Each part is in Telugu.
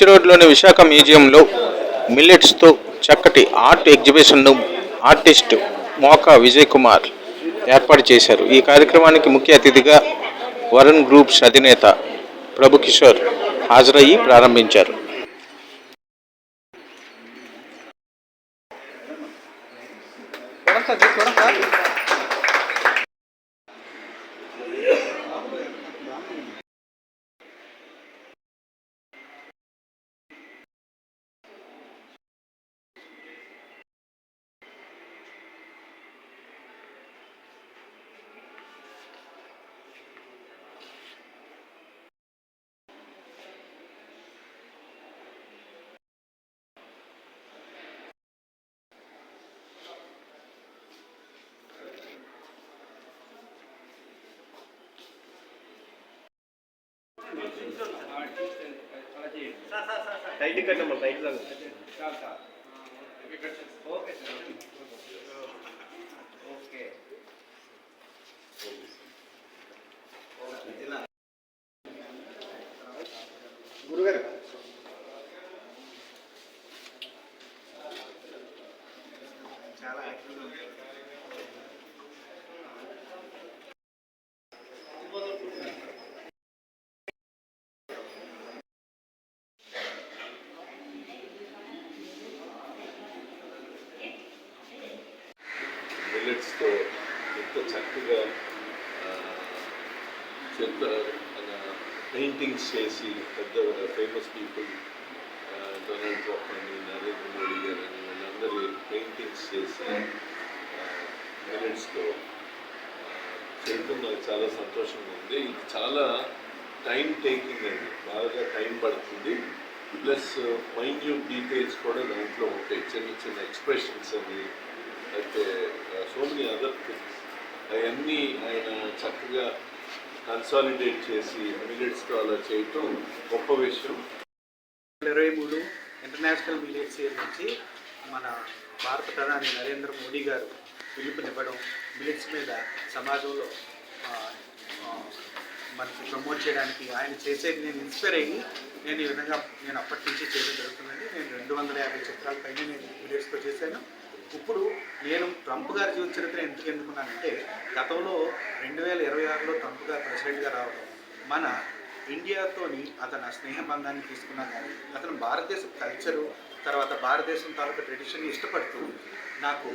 రోడ్లోని విశాఖ మ్యూజియంలో మిల్లెట్స్తో చక్కటి ఆర్ట్ ఎగ్జిబిషన్ను ఆర్టిస్ట్ మోకా విజయ్ కుమార్ ఏర్పాటు చేశారు. ఈ కార్యక్రమానికి ముఖ్య అతిథిగా వరుణ్ గ్రూప్స్ అధినేత ప్రభు కిషోర్ హాజరయ్యి ప్రారంభించారు. టైట్ కట్టమ్మా, టైట్ ఓకే. గురుగారు చాలా మిల్లెట్స్తో ఎంతో చక్కగా చెత్త పెయింటింగ్స్ చేసి పెద్ద ఫేమస్ పీపుల్ డొనాల్డ్ ట్రంప్ అని, నరేంద్ర మోడీ గారు అని వీళ్ళందరూ పెయింటింగ్స్ చేసి మిల్లెట్స్తో చేయడం నాకు చాలా సంతోషంగా ఉంది. ఇది చాలా టైం టేకింగ్ అండి, బాగా టైం పడుతుంది. ప్లస్ మైన్యూట్ డీటెయిల్స్ కూడా దాంట్లో ఉంటాయి, చిన్న చిన్న ఎక్స్ప్రెషన్స్ అని, అయితే సో మెనీ అదర్ థింగ్స్ అవన్నీ ఆయన చక్కగా కన్సాలిడేట్ చేసి మిల్లెట్స్తో అలా చేయటం గొప్ప విషయం. 23 ఇంటర్నేషనల్ మిల్లెట్స్ ఇయర్ నుంచి మన భారత ప్రధాని నరేంద్ర మోడీ గారు పిలుపునివ్వడం, మిల్లెట్స్ మీద సమాజంలో మనకి ప్రమోట్ చేయడానికి ఆయన చేసేది నేను ఇన్స్పైర్ అయ్యి నేను ఈ విధంగా నేను అప్పటి నుంచి చేయడం జరుగుతుందండి. నేను 250 చిత్రాల పైన నేను మిల్లెట్స్తో చేశాను. ఇప్పుడు నేను ట్రంప్ గారి జీవిత చరిత్ర ఎందుకు ఎన్నుకున్నానంటే, గతంలో 2026లో ట్రంప్ గారు ప్రెసిడెంట్గా రావడం, మన ఇండియాతోని అతను స్నేహబంధాన్ని తీసుకున్నా కానీ అతను భారతదేశం కల్చరు, తర్వాత భారతదేశం తాలూకు ట్రెడిషన్ని ఇష్టపడుతూ నాకు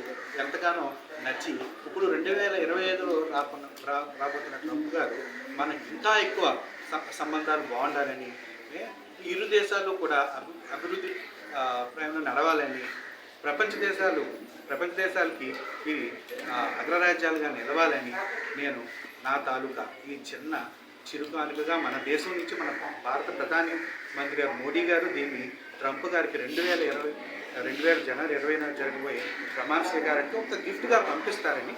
ఎంతగానో నచ్చి, ఇప్పుడు 2025లో రాబోతున్న ట్రంప్ గారు మనకి ఇంకా ఎక్కువ సంబంధాలు బాగుండాలని, ఇరు దేశాలు కూడా అభివృద్ధి ప్రయాణం నడవాలని, ప్రపంచ దేశాలకి ఇవి అగ్రరాజ్యాలుగా నిలవాలని నేను నా తాలూకా ఈ చిన్న చిరుకానుకగా మన దేశం నుంచి మన భారత ప్రధాని మంత్రి గారు మోడీ గారు దీన్ని ట్రంప్ గారికి 2020 జనవరి 20న జరగబోయే ప్రమాణ స్వీకారానికి ఒక గిఫ్ట్గా పంపిస్తారని